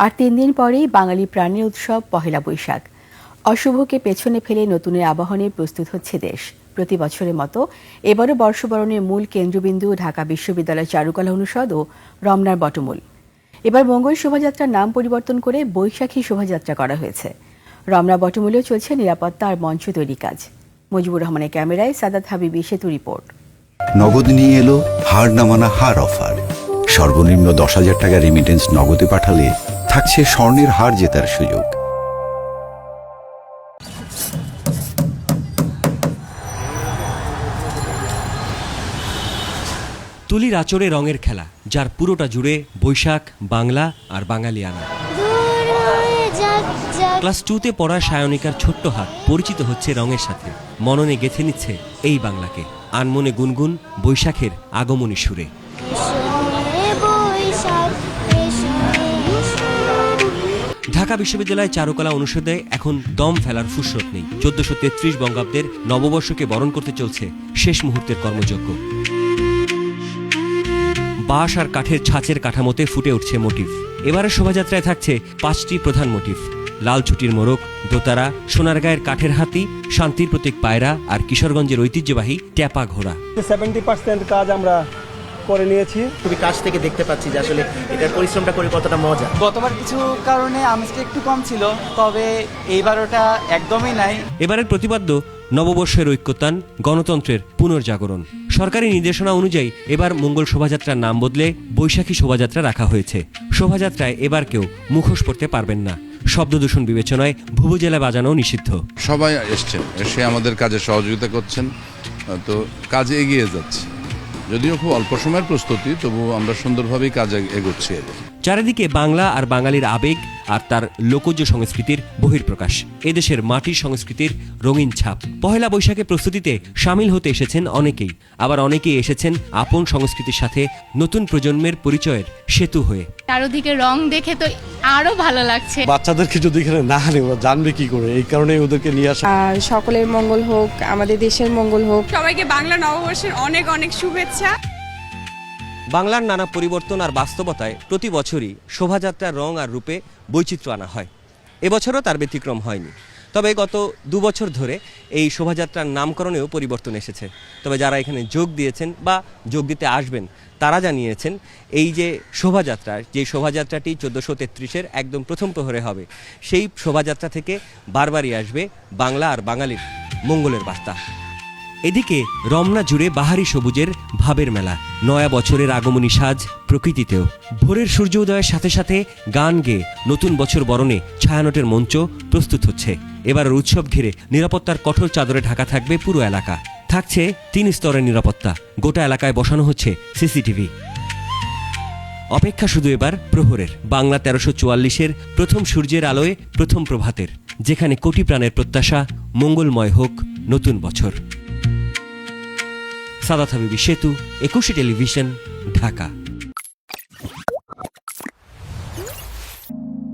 আর ৩ দিন পরেই বাঙালি প্রাণের উৎসব পহেলা বৈশাখ। অশুভকে পেছনে ফেলে নতুনের আবাহনে প্রস্তুত হচ্ছে দেশ। প্রতি বছরের মতো এবারও বর্ষবরণের মূল কেন্দ্রবিন্দু ঢাকা বিশ্ববিদ্যালয় চারুকলা অনুষদ ও রমনার বটমূল। এবার মঙ্গল শোভাযাত্রার নাম পরিবর্তন করে বৈশাখী শোভাযাত্রা করা হয়েছে। রমনা বটমূলেও চলছে নিরাপত্তা আর মঞ্চ তৈরি কাজ। মুজিবুর রহমানের ক্যামেরায় সাদাত হাবিবি সেতু রিপোর্ট। নগদ নিয়ে এলো হার না মানা হার অফার। সর্বনিম্ন 10,000 টাকা রেমিটেন্স নগদে পাঠালে থাকছে স্বর্ণের হার জেতার সুযোগ। তুলির আঁচড়ে রঙের খেলা, যার পুরোটা জুড়ে বৈশাখ, বাংলা আর বাঙালিয়ানা। ক্লাস 2তে পড়া সায়নিকার ছোট্ট হাত পরিচিত হচ্ছে রঙের সাথে, মননে গেঁথে নিচ্ছে এই বাংলাকে। আনমনে গুনগুন বৈশাখের আগমনী সুরে। ঢাকা বিশ্ববিদ্যালয় চারুকলা অনুষদে এখন দম ফেলার ফুরসত নেই। 1433 বঙ্গাব্দের নববর্ষকে বরণ করতে চলছে শেষ মুহূর্তের কর্মযজ্ঞ। বাঁশ আর কাঠের ছাঁচের কাঠামোতে ফুটে উঠছে মোটিভ। এবারের শোভাযাত্রায় থাকছে 5টি প্রধান মোটিভ: লাল ছুটির মোড়ক, দোতারা, সোনারগাঁয়ের কাঠের হাতি, শান্তির প্রতীক পায়রা আর কিশোরগঞ্জের ঐতিহ্যবাহী ট্যাপা ঘোড়া। 70% কাজ আমরা করে নিয়েছি। খুবই কাছ থেকে দেখতে পাচ্ছি যে আসলে এটার পরিশ্রমটা করে কতটা মজা। গতবার কিছু কারণে আমেজটা একটু কম ছিল, তবে এইবার ওটা একদমই নাই। এবারের প্রতিপাদ্য নববর্ষের ঐক্যতান, গণতন্ত্রের পুনর্জাগরণ। সরকারি নির্দেশনা অনুযায়ী এবার মঙ্গল শোভাযাত্রার নাম বদলে বৈশাখী শোভাযাত্রা রাখা হয়েছে। শোভাযাত্রায় এবার কেউ মুখোশ পরতে পারবেন না। শব্দদূষণ বিবেচনায় ভুবুজেলা বাজানো নিষিদ্ধ। সবাই এসছেন, এসে আমাদের কাজে সহযোগিতা করছেন, তো কাজে এগিয়ে যাচ্ছে। যদিও খুব অল্প সময়ের প্রস্তুতি, তবুও আমরা সুন্দরভাবেই কাজ এগোচ্ছি। চারিদিকে বাংলা আর বাঙালির আবেগ আর তার লোকজ সংস্কৃতির বহিঃপ্রকাশ, এদেশের মাটির সংস্কৃতির রঙিন ছাপ। পহেলা বৈশাখে প্রস্তুতিতে সামিল হতে এসেছেন অনেকেই, আবার অনেকেই এসেছেন আপন সংস্কৃতির সাথে নতুন প্রজন্মের পরিচয়ের সেতু হয়ে। চারদিকে রং দেখে তো আরো ভালো লাগছে। বাচ্চাদেরকে যদি এখানে না আনে ওরা জানবে কি করে, এই কারণে ওদেরকে নিয়ে আসা। সকলের মঙ্গল হোক, আমাদের দেশের মঙ্গল হোক। সবাইকে বাংলা নববর্ষের অনেক অনেক শুভেচ্ছা। বাংলার নানা পরিবর্তন আর বাস্তবতায় প্রতি বছরই শোভাযাত্রার রং আর রূপে বৈচিত্র্য আনা হয়। এবছরও তার ব্যতিক্রম হয়নি। তবে গত 2 বছর ধরে এই শোভাযাত্রার নামকরণেও পরিবর্তন এসেছে। তবে যারা এখানে যোগ দিয়েছেন বা যোগ দিতে আসবেন, তারা জানিয়েছেন এই যে শোভাযাত্রাটি 1433-এর একদম প্রথম প্রহরে হবে, সেই শোভাযাত্রা থেকে বারবারই আসবে বাংলা আর বাঙালির মঙ্গলের বার্তা। এদিকে রমনা জুড়ে বাহারি সবুজের ভাবের মেলা, নয়া বছরের আগমনী সাজ প্রকৃতিতেও। ভোরের সূর্য উদয়ের সাথে সাথে গান গেয়ে নতুন বছর বরণে ছায়ানটের মঞ্চ প্রস্তুত হচ্ছে। এবারের উৎসব ঘিরে নিরাপত্তার কঠোর চাদরে ঢাকা থাকবে পুরো এলাকা। থাকছে 3 স্তরের নিরাপত্তা। গোটা এলাকায় বসানো হচ্ছে সিসিটিভি। অপেক্ষা শুধু এবার প্রহরের, বাংলা 1344-এর প্রথম সূর্যের আলোয় প্রথম প্রভাতের, যেখানে কোটি প্রাণের প্রত্যাশা মঙ্গলময় হোক নতুন বছর। সাদাত হাবিবি সেতু, 21 টেলিভিশন, ঢাকা।